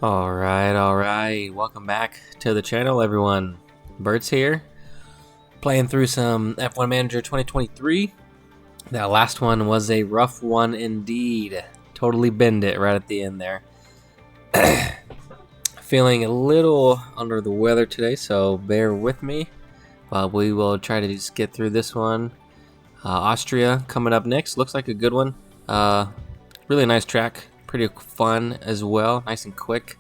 Alright. Welcome back to the channel, everyone. Burt's here, playing through some F1 Manager 2023. That last one was a rough one indeed. Totally bend it right at the end there. Feeling a little under the weather today, so bear with me. But we will try to just get through this one. Austria coming up next. Looks like a good one. Really nice track. Pretty fun as well. Nice and quick.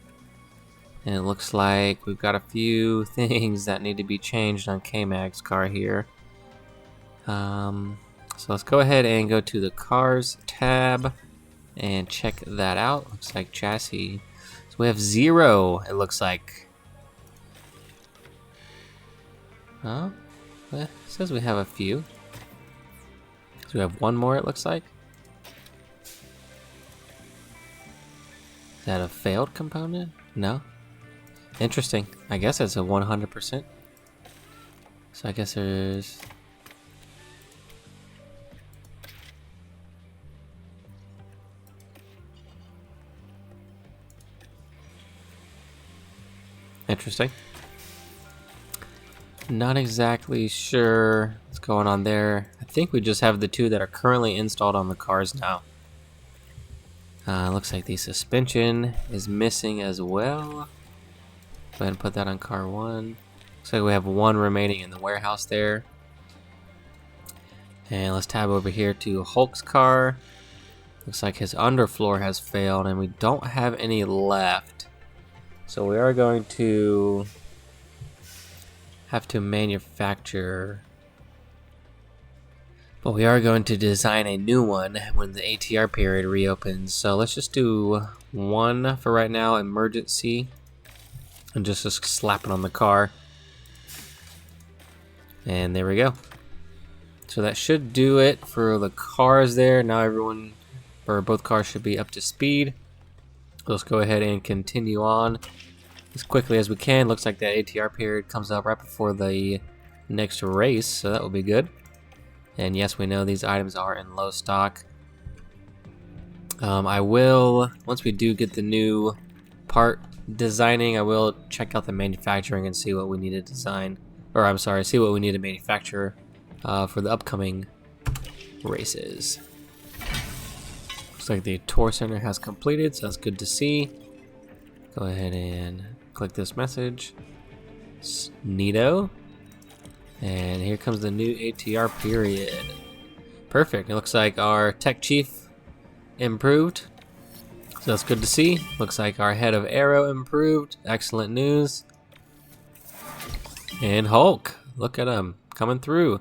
And it looks like we've got a few things that need to be changed on K-Mag's car here. So let's go ahead and go to the Cars tab and check that out. Looks like chassis. So we have 0, it looks like. Huh? It says we have a few. So we have one more, it looks like. Is that a failed component? No? Interesting. I guess it's a 100%. So I guess there's... Interesting. Not exactly sure what's going on there. I think we just have the 2 that are currently installed on the cars now. Looks like the suspension is missing as well. Go ahead and put that on car 1. Looks like we have 1 remaining in the warehouse there. And let's tab over here to Hulk's car. Looks like his underfloor has failed and we don't have any left. So we are going to have to manufacture, but we are going to design a new one when the ATR period reopens. So let's just do 1 for right now, emergency, and just slap it on the car. And there we go. So that should do it for the cars there. Now everyone, or both cars, should be up to speed. Let's go ahead and continue on as quickly as we can. Looks like that ATR period comes up right before the next race, so that will be good. And yes, we know these items are in low stock. I will, once we do get the new part designing, I will check out the manufacturing and see what we need to design, or I'm sorry, see what we need to manufacture for the upcoming races. Looks like the tour center has completed, so that's good to see. Go ahead and click this message. Neato. And here comes the new ATR period. Perfect. It looks like our tech chief improved, so that's good to see. Looks like our head of aero improved. Excellent news. And Hulk, look at him coming through.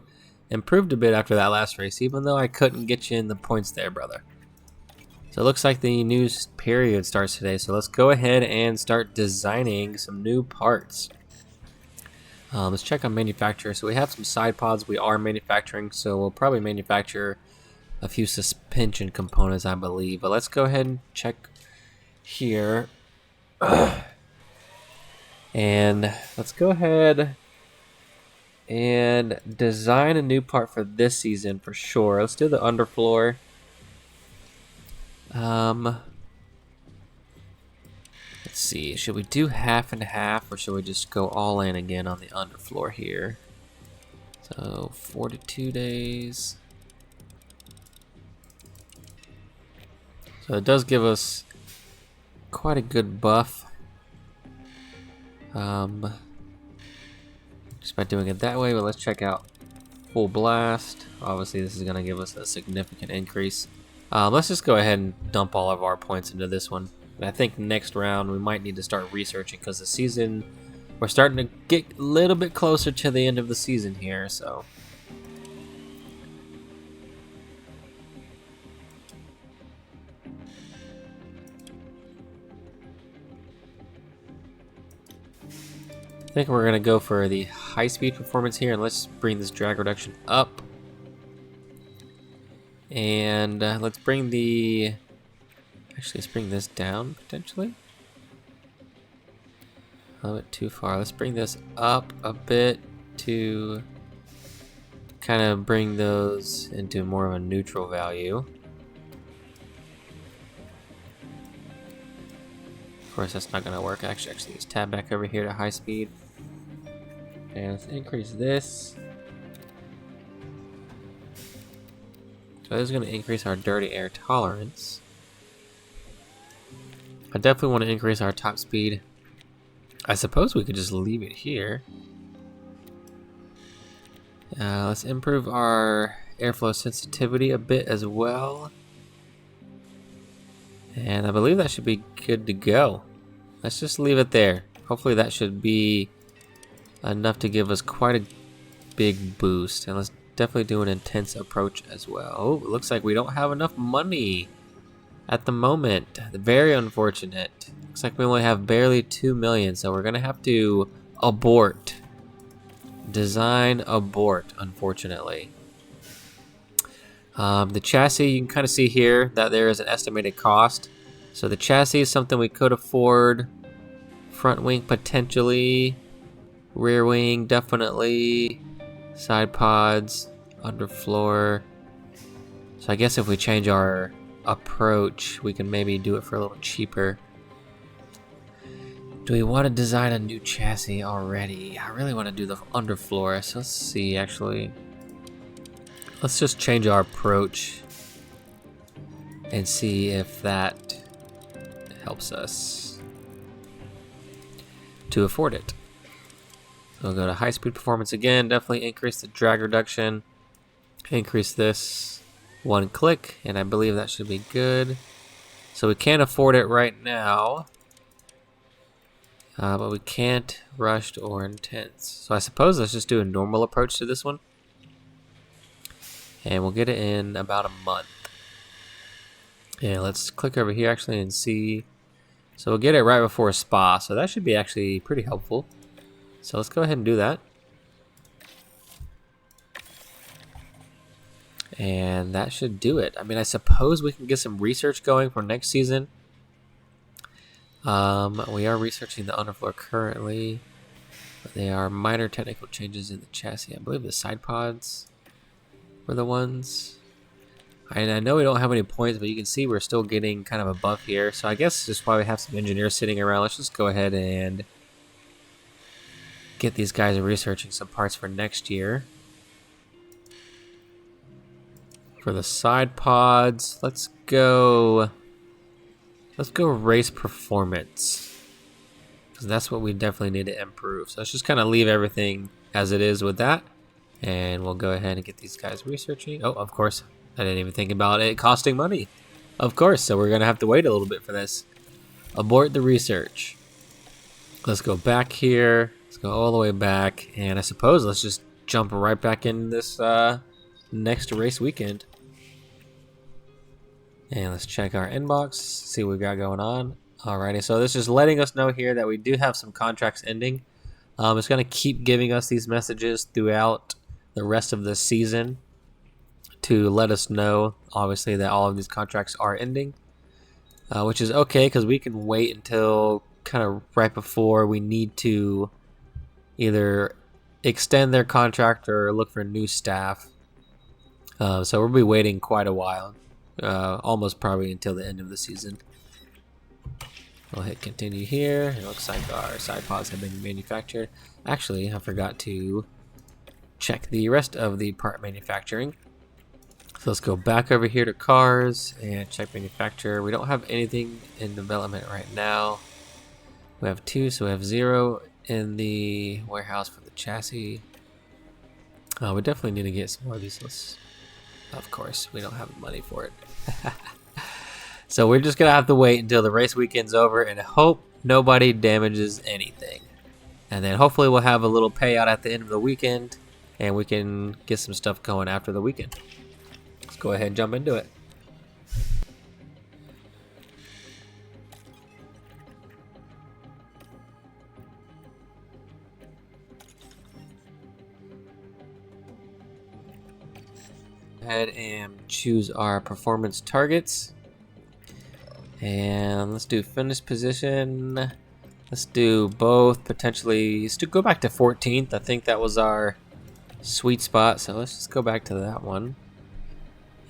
Improved a bit after that last race, even though I couldn't get you in the points there, brother. So it looks like the new period starts today, so let's go ahead and start designing some new parts. Let's check on manufacturer. So we have some side pods we are manufacturing, so we'll probably manufacture a few suspension components, I believe. But let's go ahead and check here. And let's go ahead and design a new part for this season for sure. Let's do the underfloor. Let's see, should we do half and half, or should we just go all in again on the underfloor here? So 42 days. So it does give us quite a good buff. Just by doing it that way, but let's check out full blast. Obviously this is going to give us a significant increase. Let's just go ahead and dump all of our points into this one. And I think next round we might need to start researching, because the season, we're starting to get a little bit closer to the end of the season here, so. I think we're going to go for the high speed performance here, and let's bring this drag reduction up. And let's bring the, actually let's bring this down potentially. A little bit too far. Let's bring this up a bit to kind of bring those into more of a neutral value. course, that's not gonna work. Actually, let's tab back over here to high speed. And let's increase this. So this is gonna increase our dirty air tolerance. I definitely want to increase our top speed. I suppose we could just leave it here. Let's improve our airflow sensitivity a bit as well. And I believe that should be good to go. Let's just leave it there. Hopefully that should be enough to give us quite a big boost. And let's definitely do an intense approach as well. Oh, it looks like we don't have enough money at the moment. Very unfortunate. Looks like we only have barely 2 million, so we're gonna have to abort. Design abort, unfortunately. The chassis, you can kind of see here that there is an estimated cost. So the chassis is something we could afford. Front wing potentially. Rear wing definitely. Side pods, underfloor. So I guess if we change our approach, we can maybe do it for a little cheaper. Do we want to design a new chassis already? I really want to do the underfloor, so let's see actually. Let's just change our approach and see if that helps us to afford it. So we'll go to high speed performance again, definitely increase the drag reduction, increase this 1 click, and I believe that should be good. So we can't afford it right now, but we can't rushed or intense. So I suppose let's just do a normal approach to this one. And we'll get it in about a month. And let's click over here actually and see. So we'll get it right before a spa. So that should be actually pretty helpful. So let's go ahead and do that. And that should do it. I mean, I suppose we can get some research going for next season. We are researching the underfloor currently. But they are minor technical changes in the chassis. I believe the side pods were the ones. And I know we don't have any points, but you can see we're still getting kind of a buff here. So I guess just while we have some engineers sitting around, let's just go ahead and get these guys researching some parts for next year. For the side pods, let's go race performance, because that's what we definitely need to improve. So let's just kind of leave everything as it is with that. And we'll go ahead and get these guys researching. Oh, of course. I didn't even think about it costing money. Of course, so we're going to have to wait a little bit for this. Abort the research. Let's go back here. Let's go all the way back. And I suppose let's just jump right back in this next race weekend. And let's check our inbox, see what we got going on. Alrighty, so this is letting us know here that we do have some contracts ending. It's going to keep giving us these messages throughout the rest of the season to let us know, obviously, that all of these contracts are ending, which is okay because we can wait until kind of right before we need to either extend their contract or look for new staff. So we'll be waiting quite a while, almost probably until the end of the season. We'll hit continue here. It looks like our side pods have been manufactured. Actually, I forgot to check the rest of the part manufacturing. So let's go back over here to cars and check manufacture. We don't have anything in development right now. We have 2, so we have 0 in the warehouse for the chassis. We definitely need to get some more of these. Of course, we don't have the money for it. So we're just going to have to wait until the race weekend's over and hope nobody damages anything. And then hopefully we'll have a little payout at the end of the weekend and we can get some stuff going after the weekend. Let's go ahead and jump into it. Go ahead and choose our performance targets. And let's do finish position. Let's do both potentially. Let's go back to 14th. I think that was our sweet spot. So let's just go back to that one.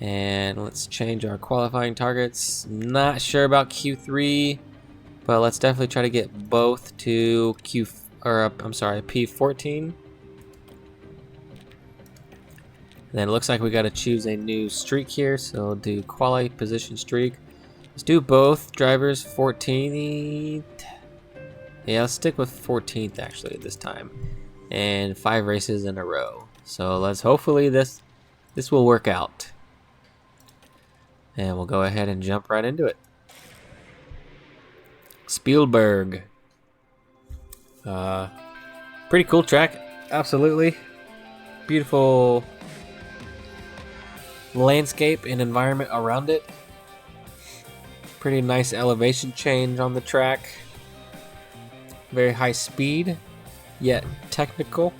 And let's change our qualifying targets. Not sure about Q3. But let's definitely try to get both to I'm sorry, P14. Then it looks like we got to choose a new streak here, so do quality position streak. Let's do both drivers 14th. Yeah, let's stick with 14th actually this time, and 5 races in a row. So let's hopefully this will work out, and we'll go ahead and jump right into it. Spielberg. Pretty cool track, absolutely. Beautiful landscape and environment around it. Pretty nice elevation change on the track. Very high speed, yet technical.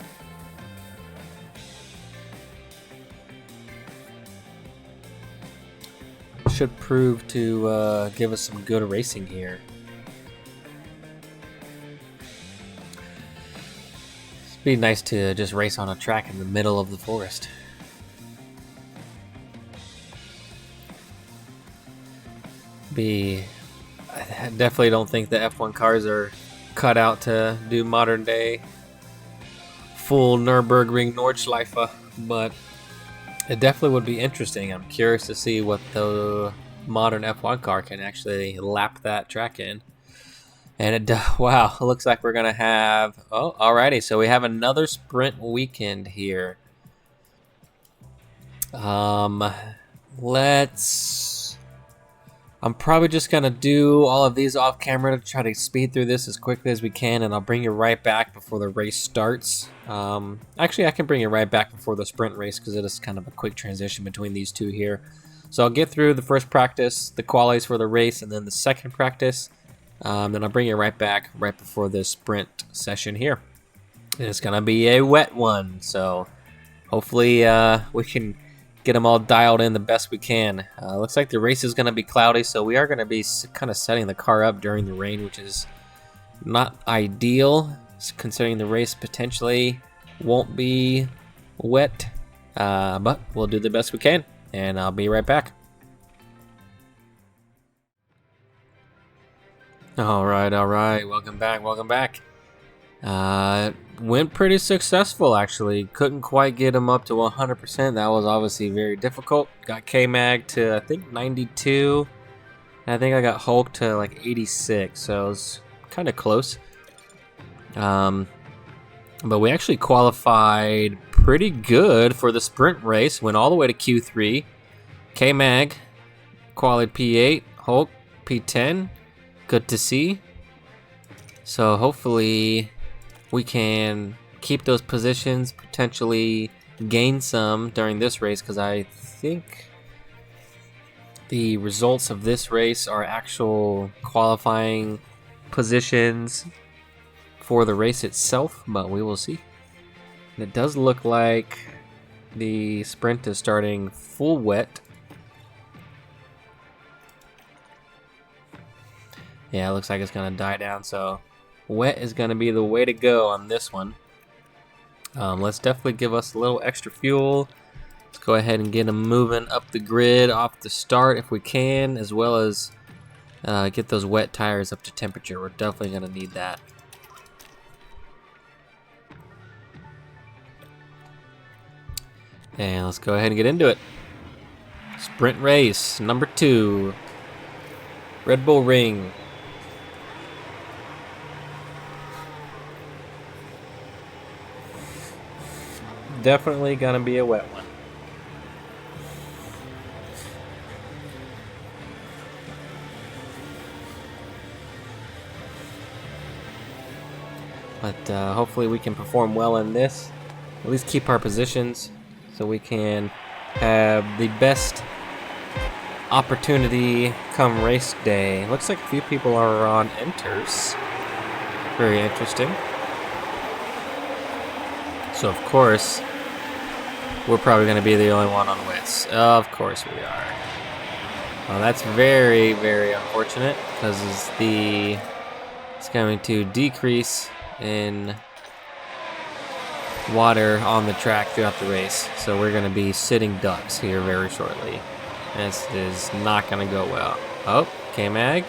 Should prove to give us some good racing here. It'd be nice to just race on a track in the middle of the forest. I definitely don't think the F1 cars are cut out to do modern day full Nürburgring Nordschleife, but it definitely would be interesting. I'm curious to see what the modern F1 car can actually lap that track in. And wow, it looks like we're gonna have, oh, alrighty, so we have another sprint weekend here. I'm probably just gonna do all of these off camera to try to speed through this as quickly as we can, and I'll bring you right back before the race starts. Actually, I can bring you right back before the sprint race because it is kind of a quick transition between these two here. So I'll get through the first practice, the qualies for the race, and then the second practice. Then I'll bring you right back right before the sprint session here. And it's gonna be a wet one, so hopefully we can get them all dialed in the best we can. Looks like the race is going to be cloudy, so we are going to be kind of setting the car up during the rain, which is not ideal, considering the race potentially won't be wet. But we'll do the best we can, and I'll be right back. All right, welcome back. Went pretty successful actually. Couldn't quite get him up to 100%. That was obviously very difficult. Got K-Mag to I think 92. And I think I got Hulk to like 86, so it was kind of close. But we actually qualified pretty good for the sprint race. Went all the way to Q3. K-Mag qualified P8, Hulk P10. Good to see. So hopefully we can keep those positions, potentially gain some during this race, because I think the results of this race are actual qualifying positions for the race itself, but we will see. And it does look like the sprint is starting full wet. Yeah, it looks like it's going to die down, so wet is going to be the way to go on this one. Let's definitely give us a little extra fuel. Let's go ahead and get them moving up the grid off the start if we can, as well as get those wet tires up to temperature. We're definitely going to need that. And let's go ahead and get into it. Sprint race number 2. Red Bull Ring. Definitely gonna be a wet one. But hopefully we can perform well in this. At least keep our positions so we can have the best opportunity come race day. Looks like a few people are on enters. Very interesting. So of course we're probably going to be the only one on wets. Of course we are. Well, that's very, very unfortunate because it's going to decrease in water on the track throughout the race. So we're going to be sitting ducks here very shortly. This is not going to go well. Oh, K-Mag.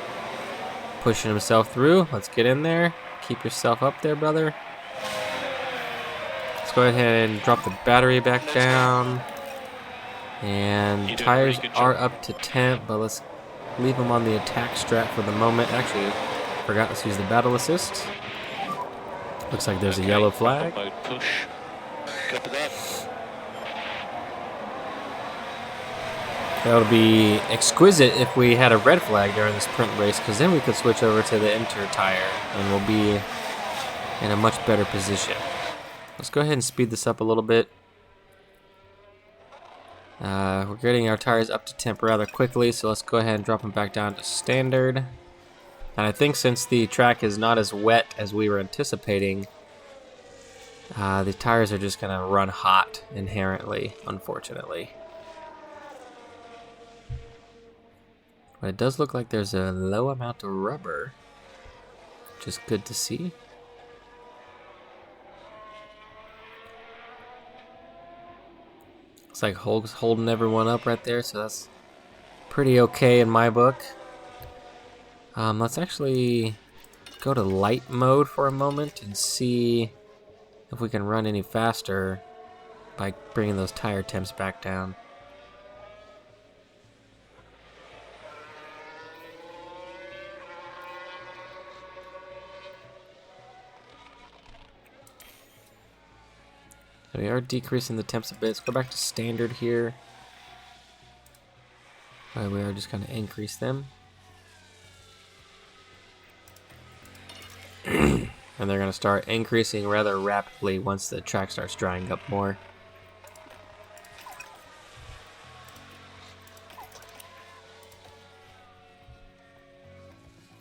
Pushing himself through. Let's get in there. Keep yourself up there, brother. Let's go ahead and drop the battery back down. And tires are up to temp, but let's leave them on the attack strat for the moment. Actually, forgot to use the battle assist. Looks like there's a yellow flag. Push. Copy that. That would be exquisite if we had a red flag during the sprint race, because then we could switch over to the inter tire and we'll be in a much better position. Let's go ahead and speed this up a little bit. We're getting our tires up to temp rather quickly, so let's go ahead and drop them back down to standard. And I think since the track is not as wet as we were anticipating, the tires are just going to run hot inherently, unfortunately. But it does look like there's a low amount of rubber, which is good to see. Looks like Hulk's holding everyone up right there, so that's pretty okay in my book. Let's actually go to light mode for a moment and see if we can run any faster by bringing those tire temps back down. So we are decreasing the temps a bit. Let's go back to standard here. We are just going to increase them. And they're going to start increasing rather rapidly once the track starts drying up more.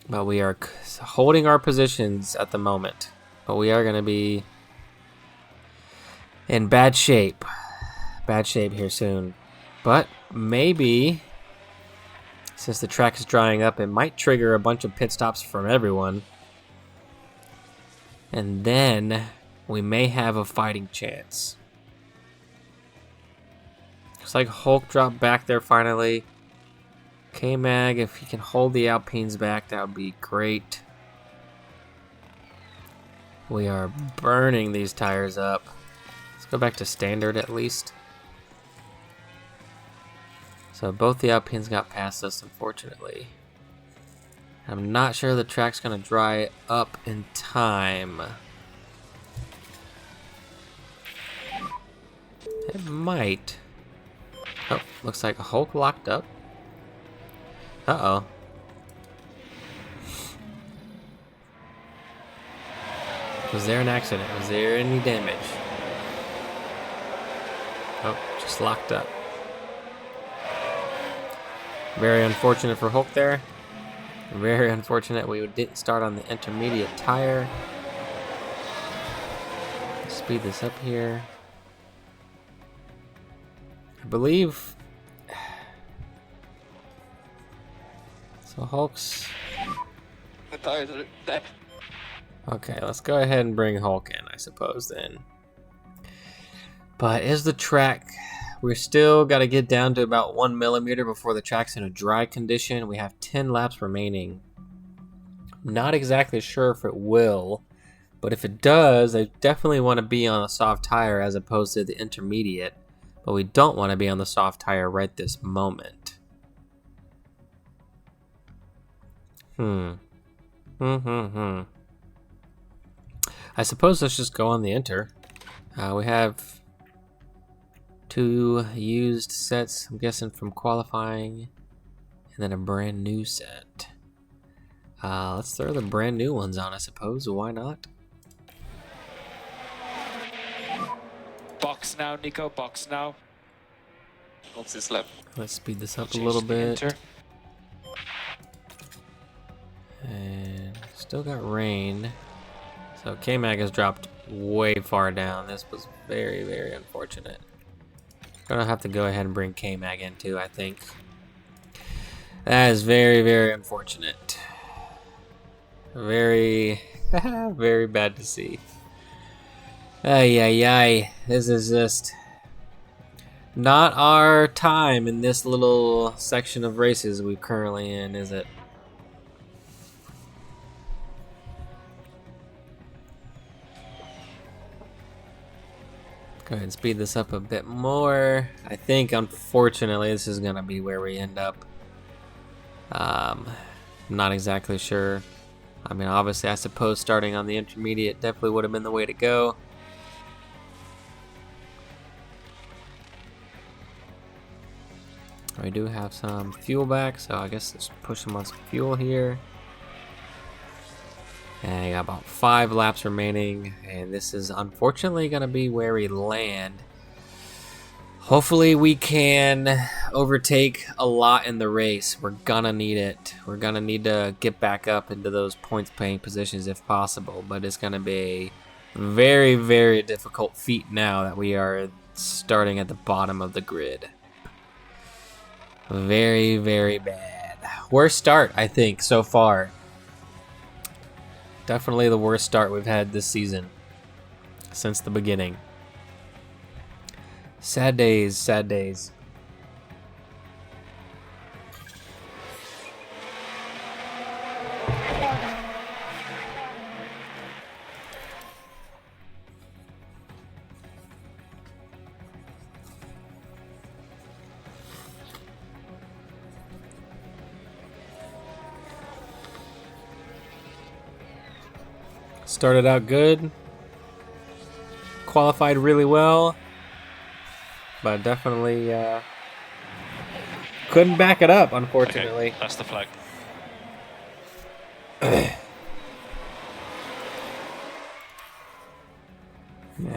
But we are holding our positions at the moment. But we are going to be in bad shape. Bad shape here soon. But maybe, since the track is drying up, it might trigger a bunch of pit stops from everyone. And then we may have a fighting chance. Looks like Hulk dropped back there finally. K-Mag, if he can hold the Alpines back, that would be great. We are burning these tires up. Let's go back to standard at least. So both the Alpines got past us, unfortunately. I'm not sure the track's gonna dry up in time. It might. Oh, looks like Hulk locked up. Uh-oh. Was there an accident? Was there any damage? Oh, just locked up. Very unfortunate for Hulk there. Very unfortunate we didn't start on the intermediate tire. Speed this up here. I believe... So Hulk's... The tires are dead. Okay, let's go ahead and bring Hulk in, I suppose, then. But is the track... We're still got to get down to about 1 millimeter before the track's in a dry condition. We have 10 laps remaining. I'm not exactly sure if it will, but if it does, I definitely want to be on a soft tire as opposed to the intermediate. But we don't want to be on the soft tire right this moment. I suppose let's just go on the inter. We have 2 used sets, I'm guessing from qualifying, and then a brand new set. Let's throw the brand new ones on, I suppose. Why not? Box now, Nico. Box now. Box is left. Let's speed this up a little bit. Enter. And still got rain. So K-Mag has dropped way far down. This was very, very unfortunate. Gonna have to go ahead and bring K-Mag in too, I think. That is very, very unfortunate. Very, very bad to see. Ay, ay, ay. This is just not our time in this little section of races we're currently in, is it? Go ahead and speed this up a bit more. I think, unfortunately, this is gonna be where we end up. Not exactly sure. I mean, obviously, I suppose starting on the intermediate definitely would have been the way to go. We do have some fuel back, so I guess let's push them on some fuel here. And I got about 5 laps remaining, and this is unfortunately going to be where we land. Hopefully we can overtake a lot in the race. We're gonna need it. We're gonna need to get back up into those points paying positions if possible, but it's gonna be a very, very difficult feat now that we are starting at the bottom of the grid. Very, very bad. Worst start, I think, so far. Definitely the worst start we've had this season since the beginning. Sad days, sad days. Started out good. Qualified really well. But definitely couldn't back it up, unfortunately. Okay, that's the flag. Yeah,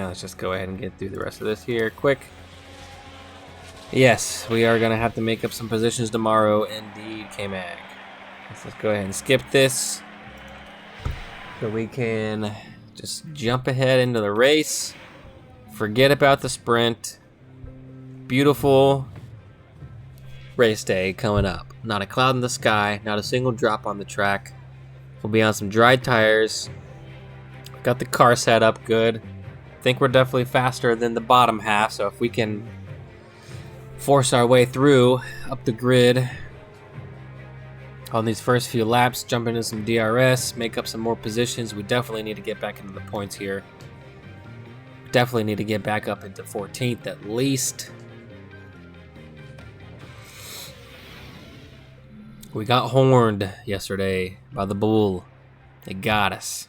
let's just go ahead and get through the rest of this here quick. Yes, we are going to have to make up some positions tomorrow, indeed, K-Mag. Let's go ahead and skip this so we can just jump ahead into the race. Forget about the sprint. Beautiful race day coming up. Not a cloud in the sky, not a single drop on the track. We'll be on some dry tires. Got the car set up good. Think we're definitely faster than the bottom half, so if we can force our way through up the grid on these first few laps, jump into some DRS, make up some more positions, we definitely need to get back into the points here. Definitely need to get back up into 14th at least. We got horned yesterday by the bull. They got us.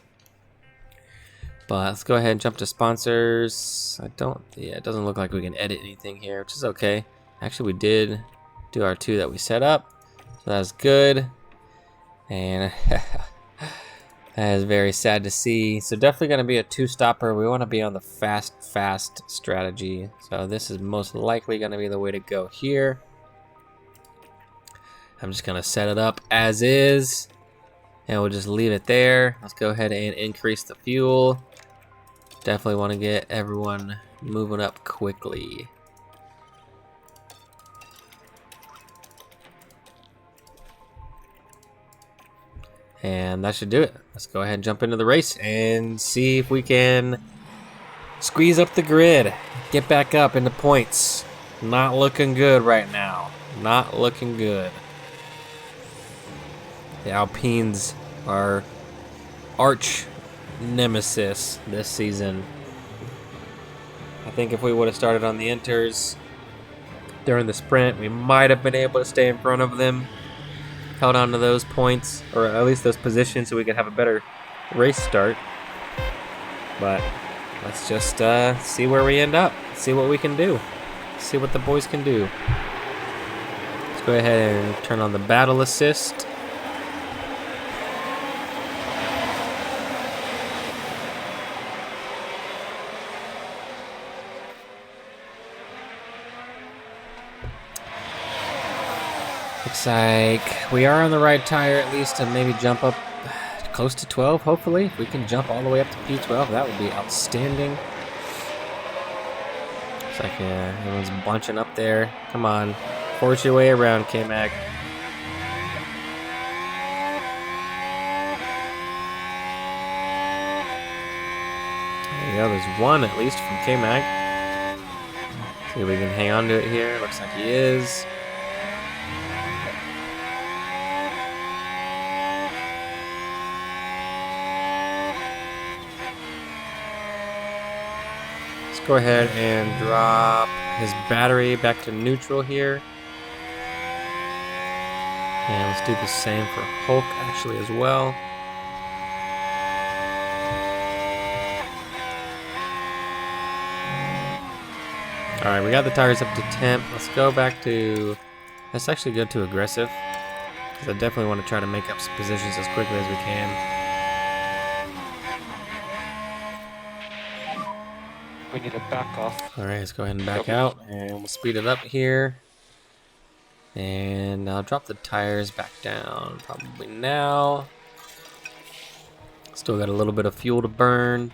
But let's go ahead and jump to sponsors. Yeah, it doesn't look like we can edit anything here, which is okay. Actually, we did do our 2 that we set up, so that's good. And that is very sad to see. So definitely going to be a 2-stopper. We want to be on the fast strategy. So this is most likely going to be the way to go here. I'm just going to set it up as is, and we'll just leave it there. Let's go ahead and increase the fuel. Definitely want to get everyone moving up quickly. And that should do it. Let's go ahead and jump into the race and see if we can squeeze up the grid. Get back up into points. Not looking good right now. Not looking good. The Alpines are arch nemesis this season. I think if we would have started on the inters during the sprint, we might have been able to stay in front of them. Held on to those points, or at least those positions, so we could have a better race start. But let's just see where we end up. See what we can do. See what the boys can do. Let's go ahead and turn on the battle assist. Looks like we are on the right tire at least to maybe jump up close to 12, hopefully. If we can jump all the way up to P12, that would be outstanding. Looks like everyone's bunching up there. Come on, force your way around, K-Mag. There you go, there's one at least from K-Mag. See if we can hang on to it here. Looks like he is. Go go ahead and drop his battery back to neutral here. And let's do the same for Hulk actually as well. Alright, we got the tires up to temp. Let's go back to... Let's actually go to aggressive. Because I definitely want to try to make up some positions as quickly as we can. We need to back off. Alright, let's go ahead and back out. And we'll speed it up here. And I'll drop the tires back down probably now. Still got a little bit of fuel to burn.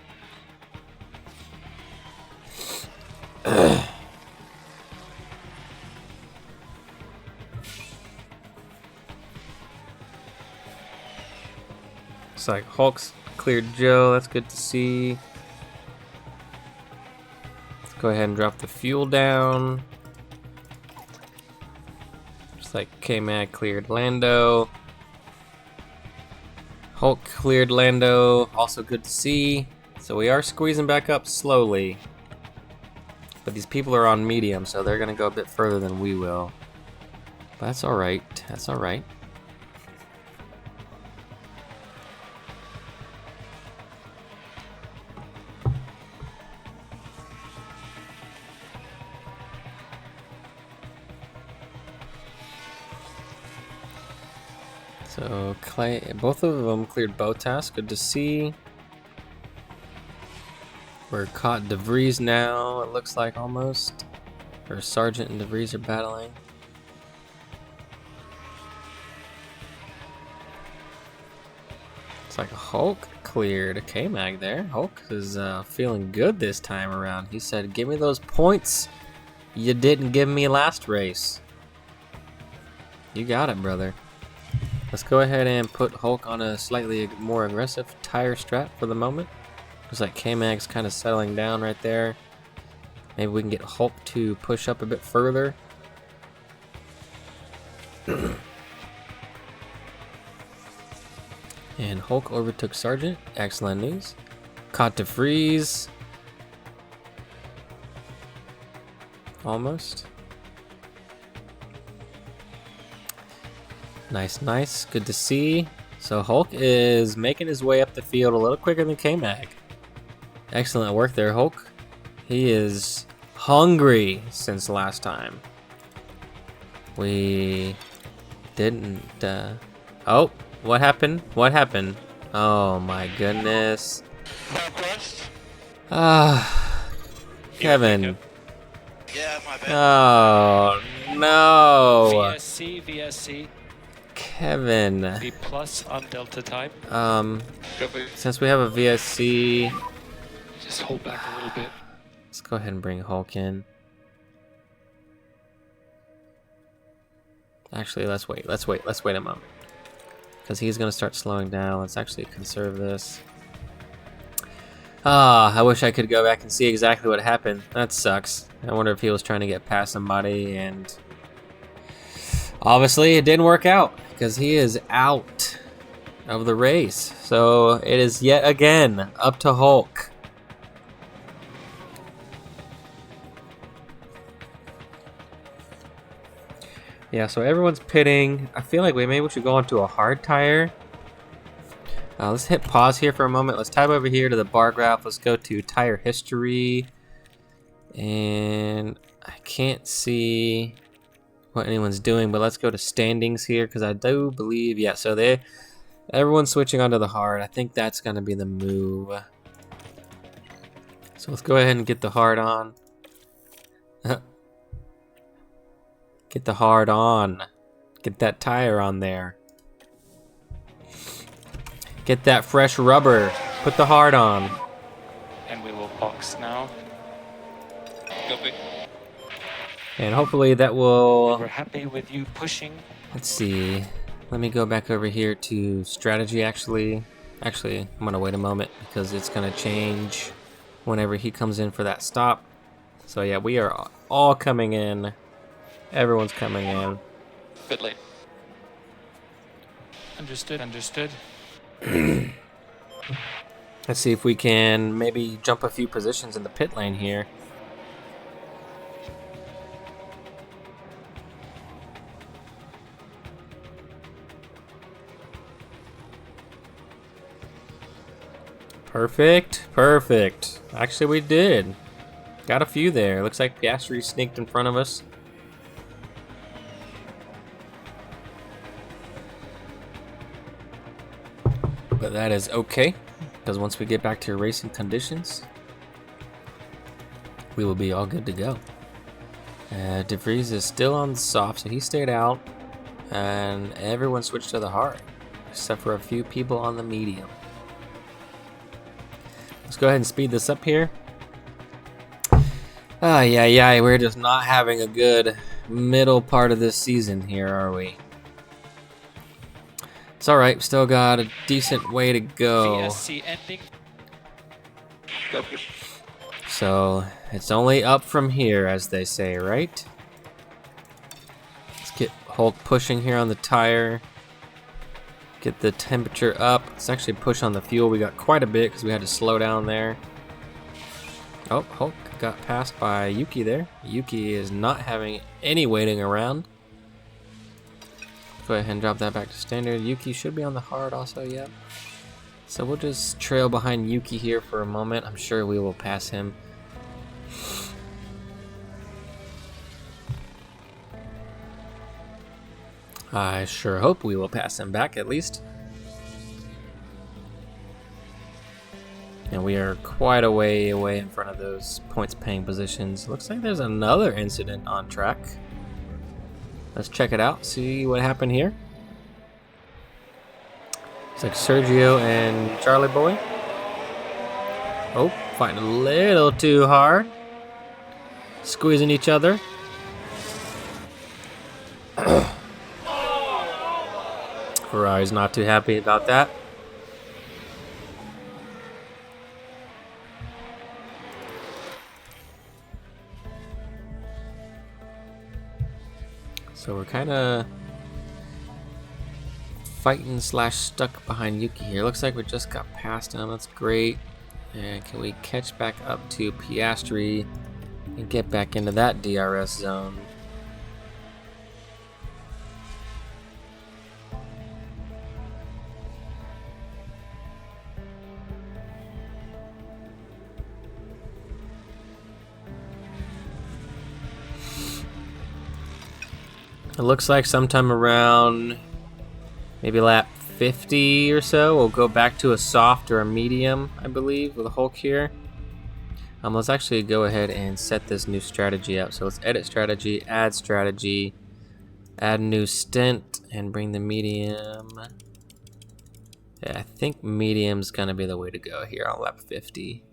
Looks like Hulk's cleared Joe. That's good to see. Let's go ahead and drop the fuel down. Looks like K-Mag cleared Lando. Hulk cleared Lando. Also good to see. So we are squeezing back up slowly. But these people are on medium, so they're going to go a bit further than we will. But that's alright. That's alright. So Clay, both of them cleared Botas. Good to see. We're caught DeVries now, it looks like almost. Or Sargent and DeVries are battling. It's like Hulk cleared a K-Mag there. Hulk is feeling good this time around. He said, "Give me those points you didn't give me last race." You got it, brother. Let's go ahead and put Hulk on a slightly more aggressive tire strap for the moment. Looks like K-Mag's kind of settling down right there. Maybe we can get Hulk to push up a bit further. And Hulk overtook Sargent. Excellent news. Caught to freeze. Almost. Nice, nice. Good to see. So Hulk is making his way up the field a little quicker than K-Mag. Excellent work there, Hulk. He is hungry since last time. We didn't... Oh, what happened? What happened? Oh my goodness. Kevin. Yeah, my bad. Oh, no. VSC. Kevin. B plus on Delta time. Since we have a VSC, Just hold back a little bit. let's go ahead and bring Hulk in. Actually, let's wait a moment. Because he's going to start slowing down. Let's actually conserve this. I wish I could go back and see exactly what happened. That sucks. I wonder if he was trying to get past somebody and... Obviously, it didn't work out. Because he is out of the race. So, it is yet again up to Hulk. Yeah, so everyone's pitting. I feel like maybe we should go onto a hard tire. Let's hit pause here for a moment. Let's tab over here to the bar graph. Let's go to tire history. And I can't see what anyone's doing, but let's go to standings here because I do believe, yeah, so everyone's switching onto the hard. I think that's going to be the move. So let's go ahead and get the hard on. Get the hard on. Get that tire on there. Get that fresh rubber. Put the hard on. And we will box now. Copy. And hopefully that will... We're happy with you pushing. Let's see. Let me go back over here to strategy actually. Actually, I'm going to wait a moment because it's going to change whenever he comes in for that stop. So yeah, we are all coming in. Everyone's coming in. Bit late. Understood. Let's see if we can maybe jump a few positions in the pit lane here. Perfect, perfect. Actually, we did. Got a few there. Looks like Piastri sneaked in front of us. But that is okay, because once we get back to racing conditions, we will be all good to go. De Vries is still on the soft, so he stayed out, and everyone switched to the hard, except for a few people on the medium. Let's go ahead and speed this up here. Yeah, we're just not having a good middle part of this season here, are we? It's alright, still got a decent way to go. VSC ending. Go. So, it's only up from here, as they say, right? Let's get Hulk pushing here on the tire. Get the temperature up. Let's actually push on the fuel. We got quite a bit because we had to slow down there. Oh, Hulk got passed by Yuki there. Yuki is not having any waiting around. Go ahead and drop that back to standard. Yuki should be on the hard also, yep. So we'll just trail behind Yuki here for a moment. I'm sure we will pass him. I sure hope we will pass him back at least. And we are quite a way away in front of those points paying positions. Looks like there's another incident on track. Let's check it out, see what happened here. It's like Sergio and Charlie Boy. Oh, fighting a little too hard. Squeezing each other. Ferrari's not too happy about that. So we're kind of fighting / stuck behind Yuki here. Looks like we just got past him. That's great. And can we catch back up to Piastri and get back into that DRS zone? It looks like sometime around maybe lap 50 or so, we'll go back to a soft or a medium, I believe, with a Hulk here. Let's actually go ahead and set this new strategy up. So let's edit strategy, add new stint, and bring the medium. Yeah, I think medium's gonna be the way to go here on lap 50.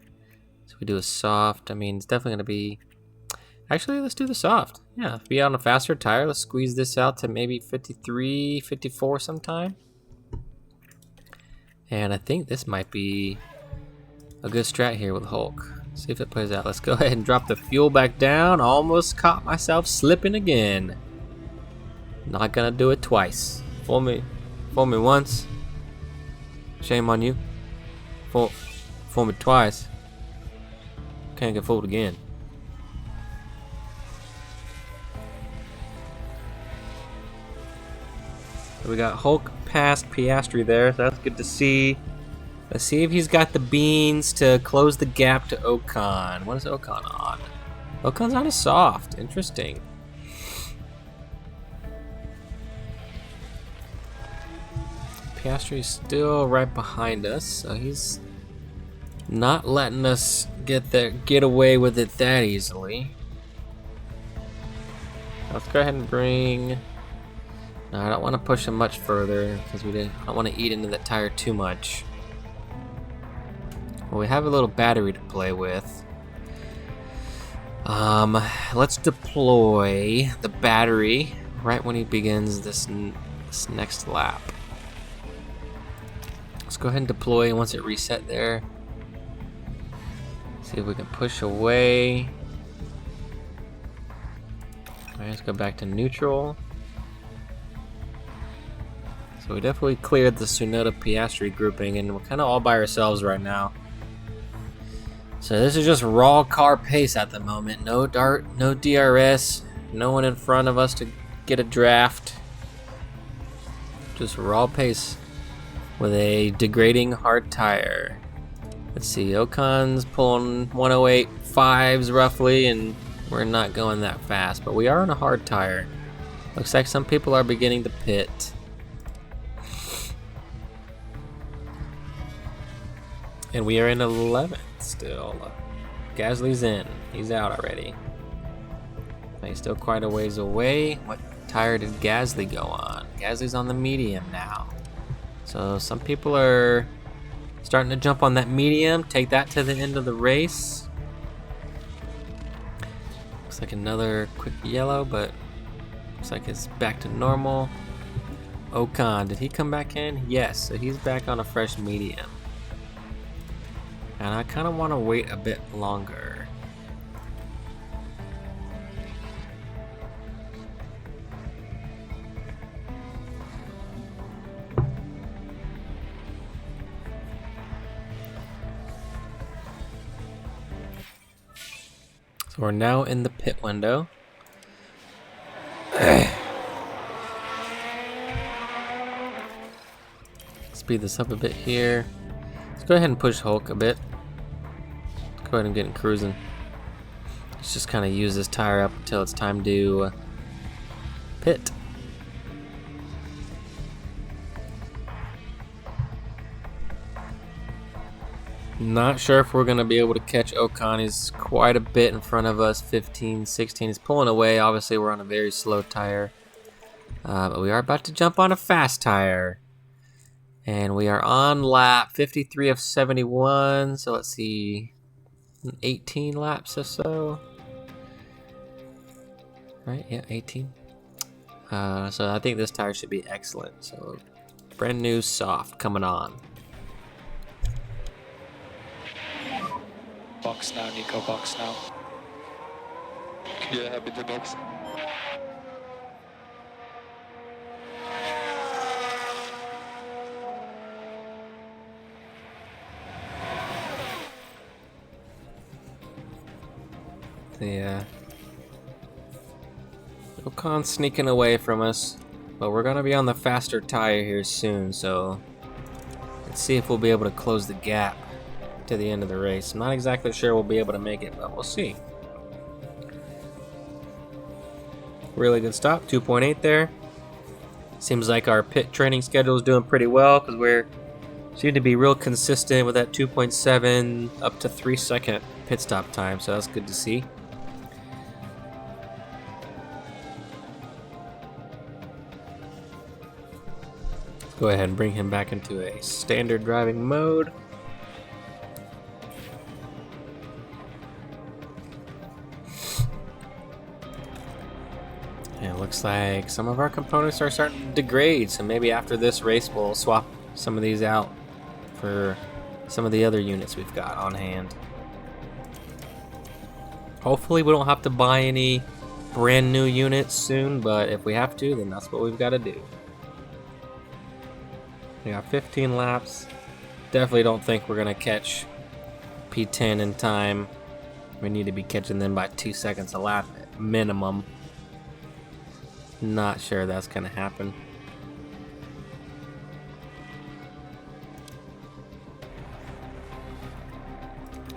So we do a soft. I mean, it's definitely gonna be. Actually, let's do the soft. Yeah, be on a faster tire. Let's squeeze this out to maybe 53, 54 sometime. And I think this might be a good strat here with Hulk. See if it plays out. Let's go ahead and drop the fuel back down. Almost caught myself slipping again. Not gonna do it twice. Fool me once. Shame on you. Fool me twice. Can't get fooled again. So we got Hulk past Piastri there, so that's good to see. Let's see if he's got the beans to close the gap to Ocon. What is Ocon on? Ocon's on a soft. Interesting. Piastri's still right behind us, so he's not letting us get away with it that easily. Let's go ahead and bring. No, I don't want to push him much further because I don't want to eat into that tire too much. Well, we have a little battery to play with. Let's deploy the battery right when he begins this next lap. Let's go ahead and deploy once it reset there. See if we can push away. Alright, let's go back to neutral. So we definitely cleared the Tsunoda Piastri grouping, and we're kind of all by ourselves right now. So this is just raw car pace at the moment. No dart, no DRS, no one in front of us to get a draft. Just raw pace with a degrading hard tire. Let's see, Ocon's pulling 108.5s roughly, and we're not going that fast, but we are on a hard tire. Looks like some people are beginning to pit. And we are in 11th still. Gasly's in. He's out already. He's still quite a ways away. What tire did Gasly go on? Gasly's on the medium now. So some people are starting to jump on that medium. Take that to the end of the race. Looks like another quick yellow, but looks like it's back to normal. Ocon, did he come back in? Yes, so he's back on a fresh medium. And I kind of want to wait a bit longer. So we're now in the pit window. Speed this up a bit here. Let's go ahead and push Hulk a bit. Let's go ahead and get cruising. Let's just kind of use this tire up until it's time to pit. Not sure if we're going to be able to catch Ocon. He's quite a bit in front of us, 15, 16. He's pulling away. Obviously, we're on a very slow tire. But we are about to jump on a fast tire. And we are on lap 53 of 71. So let's see, 18 laps or so. Right, yeah, 18. So I think this tire should be excellent. So brand new soft coming on. Box now, Nico, box now. Yeah, happy to box. Ocon's sneaking away from us, but we're gonna be on the faster tire here soon, so let's see if we'll be able to close the gap to the end of the race. I'm not exactly sure we'll be able to make it, but we'll see. Really good stop, 2.8 there. Seems like our pit training schedule is doing pretty well because we're seem to be real consistent with that 2.7 up to 3-second pit stop time, so that's good to see. Let's go ahead and bring him back into a standard driving mode. And it looks like some of our components are starting to degrade, so maybe after this race we'll swap some of these out for some of the other units we've got on hand. Hopefully we don't have to buy any brand new units soon, but if we have to, then that's what we've got to do. We got 15 laps. Definitely don't think we're gonna catch P10 in time. We need to be catching them by 2 seconds a lap at minimum. Not sure that's gonna happen.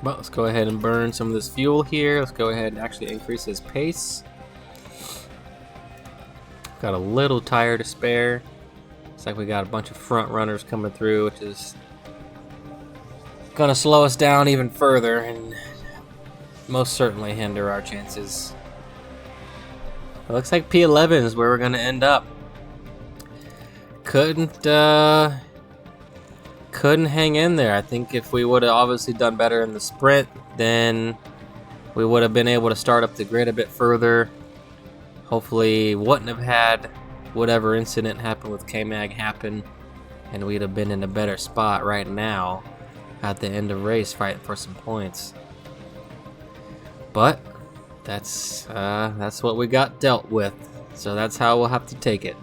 But let's go ahead and burn some of this fuel here. Let's go ahead and actually increase his pace. Got a little tire to spare. Looks like we got a bunch of front runners coming through, which is gonna slow us down even further and most certainly hinder our chances. It looks like P11 is where we're gonna end up. Couldn't hang in there. I think if we would have obviously done better in the sprint, then we would have been able to start up the grid a bit further. Hopefully wouldn't have had whatever incident happened with K-Mag happen, and we'd have been in a better spot right now at the end of race fighting for some points. But that's what we got dealt with, so that's how we'll have to take it.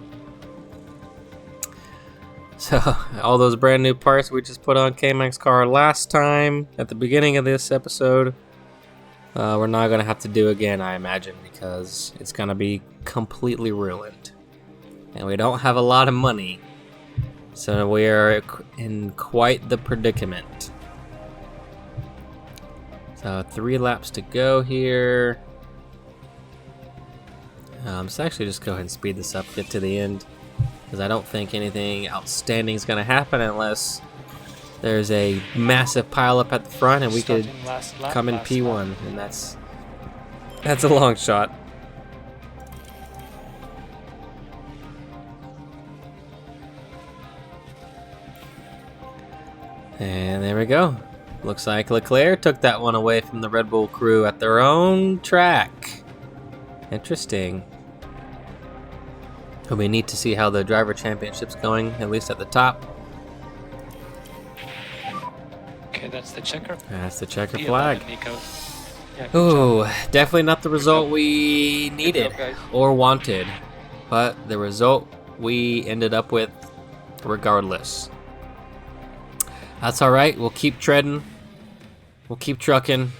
So all those brand new parts we just put on K-Mag's car last time at the beginning of this episode, we're not gonna have to do again, I imagine, because it's gonna be completely ruined. And we don't have a lot of money, so we are in quite the predicament. So 3 laps to go here. Let's actually just go ahead and speed this up, get to the end, because I don't think anything outstanding is going to happen unless there's a massive pile up at the front and we could come in P1, and that's a long shot. And there we go. Looks like Leclerc took that one away from the Red Bull crew at their own track. Interesting. It'll be neat to see how the driver championship's going, at least at the top. Okay, that's the checker. That's the checker P11, flag. Nico. Yeah, good Ooh, job. definitely not the result we needed job, guys. or wanted, but the result we ended up with regardless. That's alright, we'll keep treading. We'll keep trucking.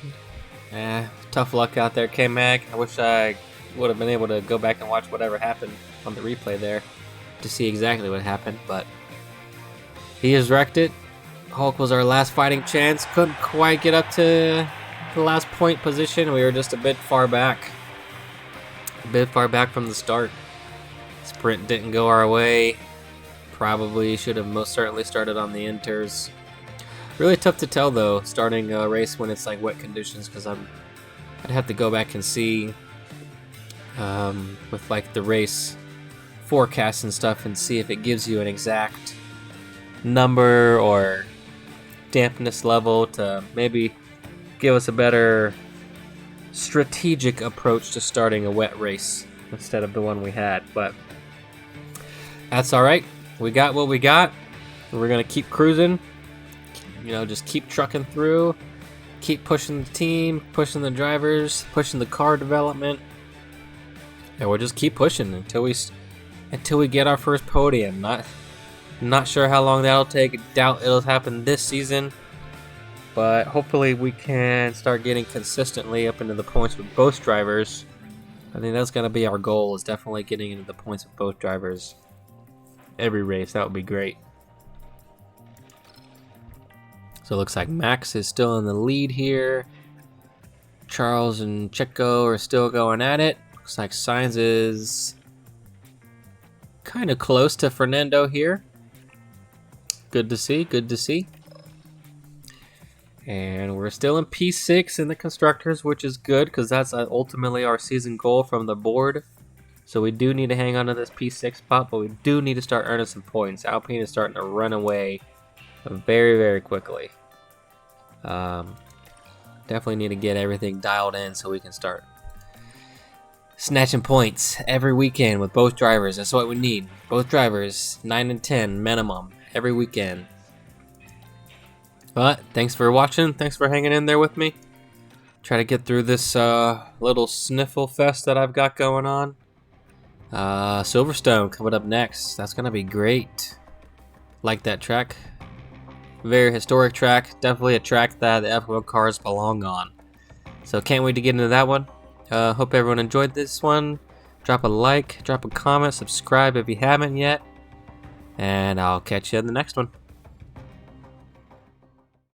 Tough luck out there, K-Mag. I wish I would have been able to go back and watch whatever happened on the replay there to see exactly what happened, but he has wrecked it. Hulk was our last fighting chance. Couldn't quite get up to the last point position. We were just a bit far back. A bit far back from the start. Sprint didn't go our way. Probably should have most certainly started on the inters. Really tough to tell though, starting a race when it's like wet conditions, because I'd have to go back and see with like the race forecast and stuff and see if it gives you an exact number or dampness level to maybe give us a better strategic approach to starting a wet race instead of the one we had. But that's alright. We got what we got. We're gonna keep cruising. You know, just keep trucking through, keep pushing the team, pushing the drivers, pushing the car development, and we'll just keep pushing until we get our first podium. Not sure how long that'll take. Doubt it'll happen this season, but hopefully we can start getting consistently up into the points with both drivers. I think that's gonna be our goal, is definitely getting into the points with both drivers every race. That would be great. So it looks like Max is still in the lead here. Charles and Checo are still going at it. Looks like Sainz is kind of close to Fernando here. Good to see, good to see. And we're still in P6 in the Constructors, which is good because that's ultimately our season goal from the board. So we do need to hang on to this P6 spot, but we do need to start earning some points. Alpine is starting to run away very, very quickly. Definitely need to get everything dialed in so we can start snatching points every weekend with both drivers. That's what we need. Both drivers, 9 and 10 minimum every weekend. But thanks for watching. Thanks for hanging in there with me. Try to get through this little sniffle fest that I've got going on. Silverstone coming up next. That's gonna be great. Like that track. Very historic track. Definitely a track that the F1 cars belong on. So can't wait to get into that one. Hope everyone enjoyed this one. Drop a like, drop a comment, subscribe if you haven't yet. And I'll catch you in the next one.